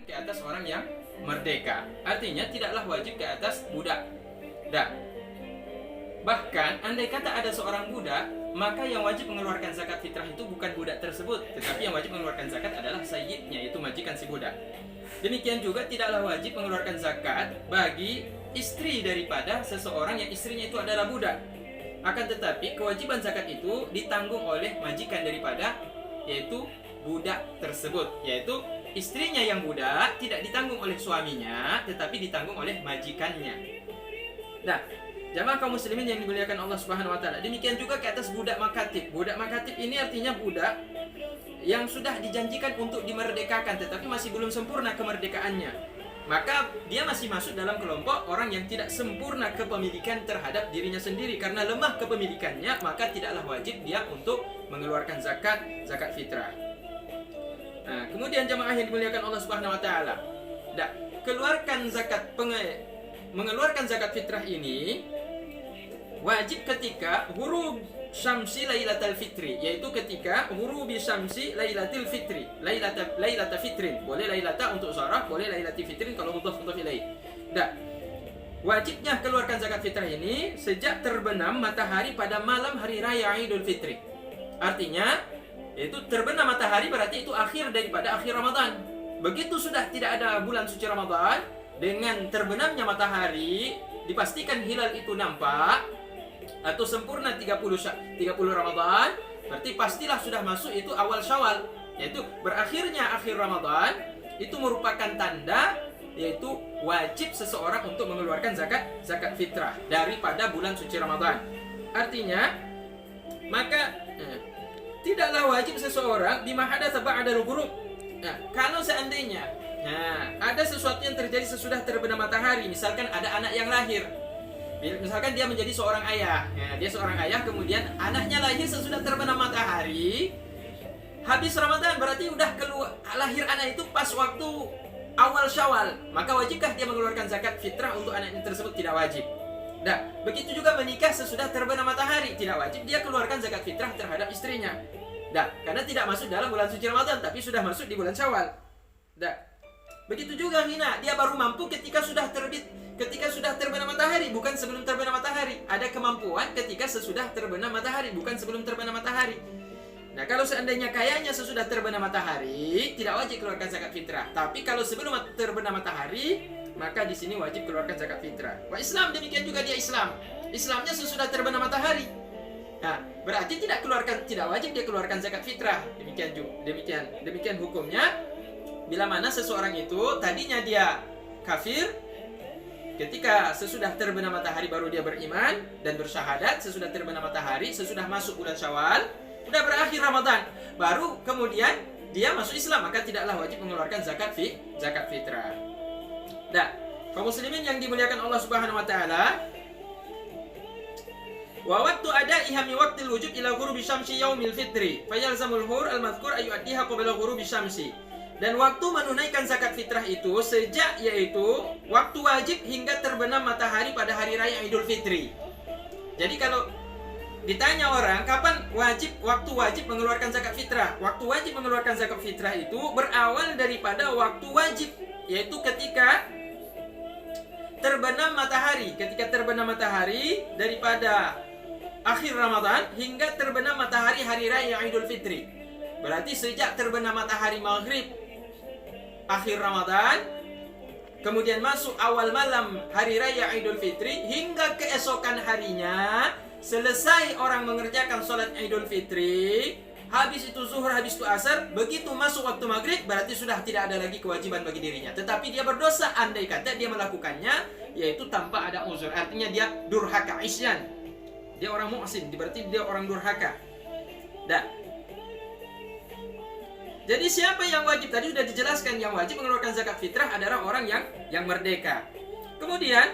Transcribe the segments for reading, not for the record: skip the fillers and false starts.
ke atas orang yang merdeka. Artinya tidaklah wajib ke atas budak. Dah. Bahkan andai kata ada seorang budak, maka yang wajib mengeluarkan zakat fitrah itu bukan budak tersebut, tetapi yang wajib mengeluarkan zakat adalah sayyidnya, yaitu majikan si budak. Demikian juga tidaklah wajib mengeluarkan zakat bagi istri daripada seseorang yang istrinya itu adalah budak. Akan tetapi kewajiban zakat itu ditanggung oleh majikan daripada yaitu budak tersebut, yaitu istrinya yang budak tidak ditanggung oleh suaminya, tetapi ditanggung oleh majikannya. Nah, jamaah kaum muslimin yang dimuliakan Allah Subhanahu wa taala, demikian juga ke atas budak makatib. Budak makatib ini artinya budak yang sudah dijanjikan untuk dimerdekakan tetapi masih belum sempurna kemerdekaannya. Maka dia masih masuk dalam kelompok orang yang tidak sempurna kepemilikan terhadap dirinya sendiri. Karena lemah kepemilikannya, maka tidaklah wajib dia untuk mengeluarkan zakat fitrah. Nah, kemudian jamaah yang dimuliakan Allah Subhanahu wa taala, mengeluarkan zakat fitrah ini wajib ketika ghurub syamsi lailatul fitri, yaitu ketika ghurubi syamsi lailatul fitri, lailatul fitrin. Boleh lailata untuk zarah, boleh lailatul fitrin kalau mudhaf ilaih. Wajibnya keluarkan zakat fitrah ini sejak terbenam matahari pada malam hari raya Idul Fitri. Artinya itu terbenam matahari berarti itu akhir daripada akhir Ramadan. Begitu sudah tidak ada bulan suci Ramadan, dengan terbenamnya matahari dipastikan hilal itu nampak atau sempurna 30 Ramadan, berarti pastilah sudah masuk itu awal Syawal, yaitu berakhirnya akhir Ramadan. Itu merupakan tanda yaitu wajib seseorang untuk mengeluarkan zakat fitrah daripada bulan suci Ramadan. Artinya maka tidaklah wajib seseorang bima hadatsa ba'dal ghurub. Kalau seandainya ada sesuatu yang terjadi sesudah terbenam matahari, misalkan ada anak yang lahir, misalkan dia menjadi seorang ayah, dia seorang ayah, kemudian anaknya lahir sesudah terbenam matahari, habis Ramadan, berarti udah keluar lahir anak itu pas waktu awal Syawal, maka wajibkah dia mengeluarkan zakat fitrah untuk anak tersebut? Tidak wajib. Begitu juga menikah sesudah terbenam matahari, tidak wajib dia keluarkan zakat fitrah terhadap istrinya. Karena tidak masuk dalam bulan suci Ramadan, tapi sudah masuk di bulan Syawal. Begitu juga hina, dia baru mampu ketika sudah terbenam matahari, bukan sebelum terbenam matahari. Ada kemampuan ketika sesudah terbenam matahari, bukan sebelum terbenam matahari. Nah, kalau seandainya kayanya sesudah terbenam matahari, tidak wajib keluarkan zakat fitrah. Tapi kalau sebelum terbenam matahari, maka di sini wajib keluarkan zakat fitrah. Islam demikian juga, dia Islamnya sesudah terbenam matahari. Nah, berarti tidak wajib dia keluarkan zakat fitrah. Demikian hukumnya. Bila mana seseorang itu tadinya dia kafir, ketika sesudah terbenam matahari baru dia beriman dan bersyahadat, sesudah terbenam matahari, sesudah masuk bulan Syawal, udah berakhir Ramadan, baru kemudian dia masuk Islam, maka tidaklah wajib mengeluarkan zakat fitrah. Kaum muslimin yang dimuliakan Allah Subhanahu wa taala, wa waktu ada ihami waqtil wujub ila ghurubi syamsi yaumil fitri, fayalzamul hur al-madhkur ayu'addiha qabla ghurubi syamsi. Dan waktu menunaikan zakat fitrah itu sejak yaitu waktu wajib hingga terbenam matahari pada hari raya Idul Fitri. Jadi kalau ditanya orang kapan waktu wajib mengeluarkan zakat fitrah, waktu wajib mengeluarkan zakat fitrah itu berawal daripada waktu wajib, yaitu ketika terbenam matahari. Ketika terbenam matahari daripada akhir Ramadan hingga terbenam matahari hari raya Idul Fitri. Berarti sejak terbenam matahari maghrib akhir Ramadan, kemudian masuk awal malam hari raya Idul Fitri, hingga keesokan harinya selesai orang mengerjakan sholat Idul Fitri, habis itu zuhur, habis itu asar, begitu masuk waktu maghrib, berarti sudah tidak ada lagi kewajiban bagi dirinya. Tetapi dia berdosa andai kata dia melakukannya, yaitu tanpa ada uzur. Artinya dia durhaka, isyan. Dia orang muhsin, berarti dia orang durhaka. Jadi siapa yang wajib? Tadi sudah dijelaskan, yang wajib mengeluarkan zakat fitrah adalah orang yang merdeka. Kemudian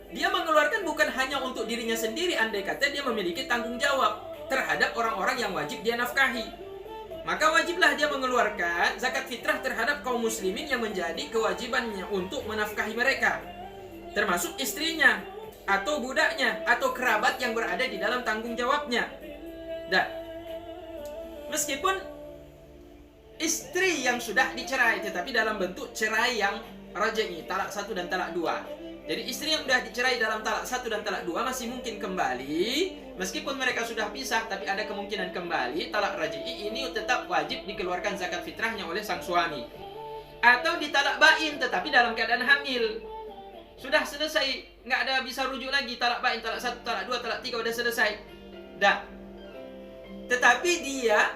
dia mengeluarkan bukan hanya untuk dirinya sendiri, andai kata dia memiliki tanggung jawab terhadap orang-orang yang wajib dia nafkahi. Maka wajiblah dia mengeluarkan zakat fitrah terhadap kaum muslimin yang menjadi kewajibannya untuk menafkahi mereka, termasuk istrinya, atau budaknya, atau kerabat yang berada di dalam tanggung jawabnya. Meskipun istri yang sudah dicerai, tetapi dalam bentuk cerai yang raj'i, talak 1 dan talak 2. Jadi istri yang sudah dicerai dalam talak 1 dan talak 2 masih mungkin kembali, meskipun mereka sudah pisah, tapi ada kemungkinan kembali. Talak raj'i ini tetap wajib dikeluarkan zakat fitrahnya oleh sang suami. Atau ditalak bain, tetapi dalam keadaan hamil. Sudah selesai, nggak ada bisa rujuk lagi, talak bain, talak 1, talak 2, talak 3 udah selesai. Dah. Tetapi dia,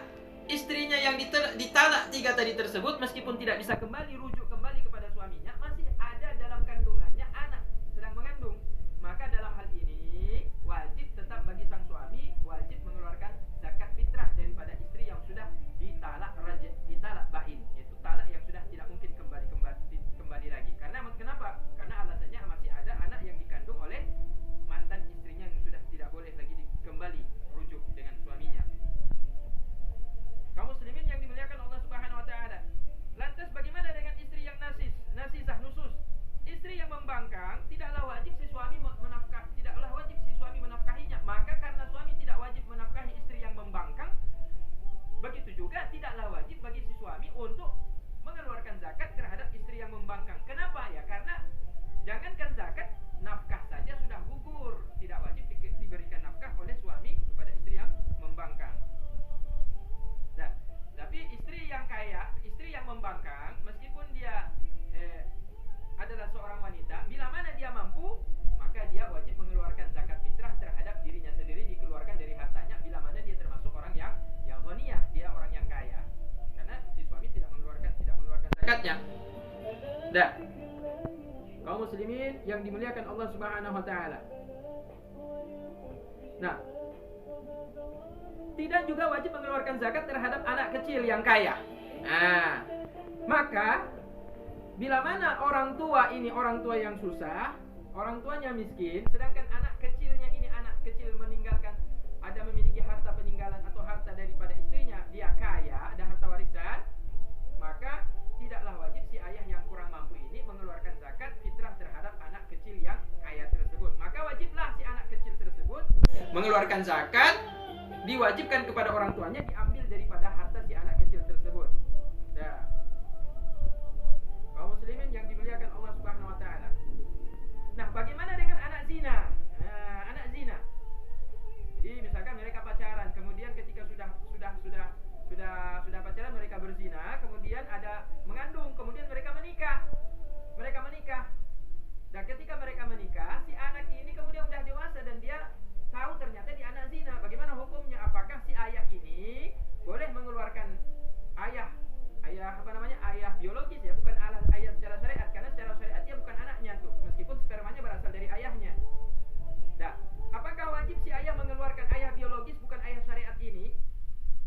istrinya yang ditalak 3 tadi tersebut, meskipun tidak bisa kembali rujuk kembali kepada suaminya, masih ada dalam kandungannya anak sedang mengandung. Maka dalam hal ini wajib tetap bagi sang suami wajib mengeluarkan zakat fitrah daripada istri yang sudah ditalak raj'i, ditalak bain, yaitu talak yang sudah tidak mungkin kembali lagi. Karena kenapa? Karena alasannya masih ada anak yang dikandung oleh mantan istrinya yang sudah tidak boleh lagi kembali rujuk dengan suaminya. Kaum muslimin yang dimuliakan Allah Subhanahu wa taala. Lantas bagaimana dengan istri yang nasisah, nusus? Istri yang membangkang, tidaklah wajib si suami menafkahinya. Maka karena suami tidak wajib menafkahi istri yang membangkang, begitu juga tidaklah wajib bagi si suami untuk mengeluarkan zakat terhadap istri yang membangkang. Kenapa? Ya karena jangankan zakat, nafkah saja sudah gugur. Tidak wajib diberikan nafkah oleh suami kepada istri yang membangkang. Nah, tapi istri yang kaya, istri yang membangkang, meskipun dia adalah seorang wanita, bila mana dia mampu, maka dia wajib mengeluarkan zakat fitrah terhadap dirinya sendiri, dikeluarkan dari hartanya bila mana dia termasuk orang yang ghaniyah, dia orang yang kaya. Karena si suami tidak mengeluarkan zakatnya. Dah. Kaum muslimin yang dimuliakan Allah Subhanahu wa taala. Nah, tidak juga wajib mengeluarkan zakat terhadap anak kecil yang kaya. Nah, maka bila mana orang tua yang susah, orang tuanya miskin, sedangkan anak kecilnya ini anak kecil memiliki harta peninggalan atau harta daripada istrinya, dia kaya, ada harta warisan, maka tidaklah wajib si ayah yang kurang mampu ini mengeluarkan zakat fitrah terhadap anak kecil yang kaya tersebut. Maka wajiblah si anak kecil tersebut mengeluarkan zakat, diwajibkan kepada orang tuanya, diambil daripada harta si anak kecil tersebut. Nah, kaum muslimin yang dimuliakan Allah Subhanahu wa taala. Nah, bagaimana dengan anak zina? Anak zina. Jadi misalkan mereka pacaran, kemudian ketika sudah pacaran mereka berzina, kemudian ada mengandung, kemudian mereka menikah. Dan ketika mereka menikah, si anak ini kemudian sudah dewasa dan dia tahu ternyata dia anak zina. Bagaimana hukumnya? Apakah si ayah ini boleh mengeluarkan ayah biologis, ya, bukan ayah secara syariat, karena secara syariat dia bukan anaknya tuh, meskipun spermanya berasal dari ayahnya. Nah, apakah wajib si ayah mengeluarkan ayah biologis bukan ayah syariat ini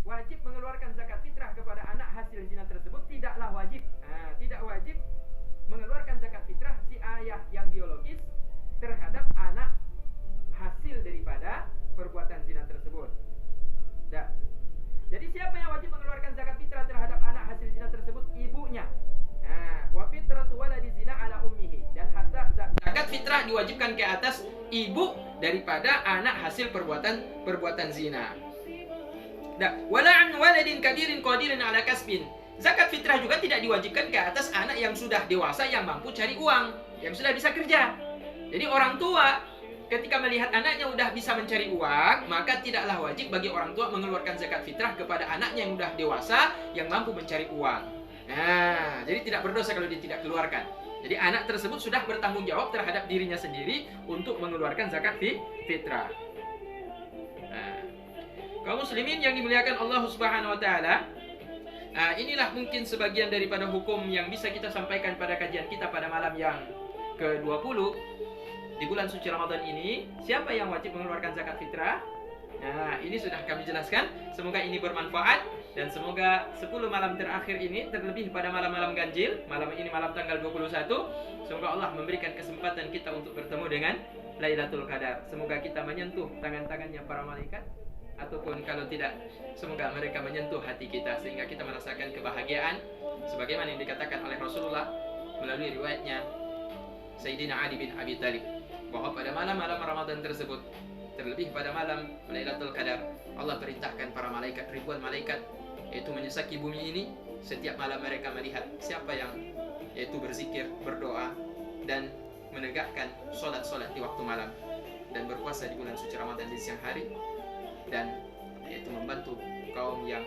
wajib mengeluarkan zakat fitrah kepada anak hasil zina tersebut? Tidaklah wajib. Tidak wajib mengeluarkan zakat fitrah si ayah yang biologis terhadap anak hasil daripada perbuatan zina tersebut. Nah, jadi siapa yang wajib mengeluarkan zakat fitrah terhadap anak hasil zina tersebut? Ibunya. Wa fitratu waladi zina ala ummihi. Dan zakat fitrah diwajibkan ke atas ibu daripada anak hasil perbuatan zina. Wala an waladin kabirin qadirin ala kasbin. Zakat fitrah juga tidak diwajibkan ke atas anak yang sudah dewasa yang mampu cari uang, yang sudah bisa kerja. Jadi orang tua ketika melihat anaknya sudah bisa mencari uang, maka tidaklah wajib bagi orang tua mengeluarkan zakat fitrah kepada anaknya yang sudah dewasa yang mampu mencari uang. Nah, jadi tidak berdosa kalau dia tidak keluarkan. Jadi anak tersebut sudah bertanggung jawab terhadap dirinya sendiri untuk mengeluarkan zakat fitrah. Nah, kaum muslimin yang dimuliakan Allah Subhanahu wa taala, inilah mungkin sebagian daripada hukum yang bisa kita sampaikan pada kajian kita pada malam yang ke-20 di bulan suci Ramadan ini. Siapa yang wajib mengeluarkan zakat fitrah? Nah, ini sudah kami jelaskan. Semoga ini bermanfaat dan semoga 10 malam terakhir ini, terlebih pada malam-malam ganjil, malam ini malam tanggal 21, semoga Allah memberikan kesempatan kita untuk bertemu dengan Lailatul Qadar. Semoga kita menyentuh tangan-tangannya para malaikat, ataupun kalau tidak, semoga mereka menyentuh hati kita sehingga kita merasakan kebahagiaan sebagaimana yang dikatakan oleh Rasulullah melalui riwayatnya Sayyidina Ali bin Abi Thalib, bahwa pada malam-malam Ramadan tersebut, terlebih pada malam Lailatul Qadar, Allah perintahkan para malaikat, ribuan malaikat, yaitu menyesaki bumi ini setiap malam mereka melihat siapa yang yaitu berzikir, berdoa, dan menegakkan sholat-sholat di waktu malam, dan berpuasa di bulan suci Ramadan di siang hari, dan yaitu membantu kaum yang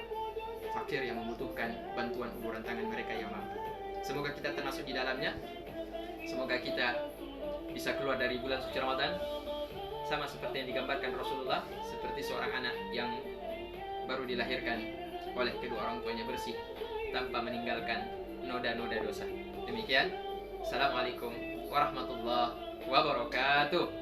fakir yang membutuhkan bantuan uluran tangan mereka yang mampu. Semoga kita termasuk di dalamnya. Semoga kita bisa keluar dari bulan suci Ramadan sama seperti yang digambarkan Rasulullah, seperti seorang anak yang baru dilahirkan oleh kedua orang tuanya bersih tanpa meninggalkan noda-noda dosa. Demikian. Assalamualaikum warahmatullahi wabarakatuh.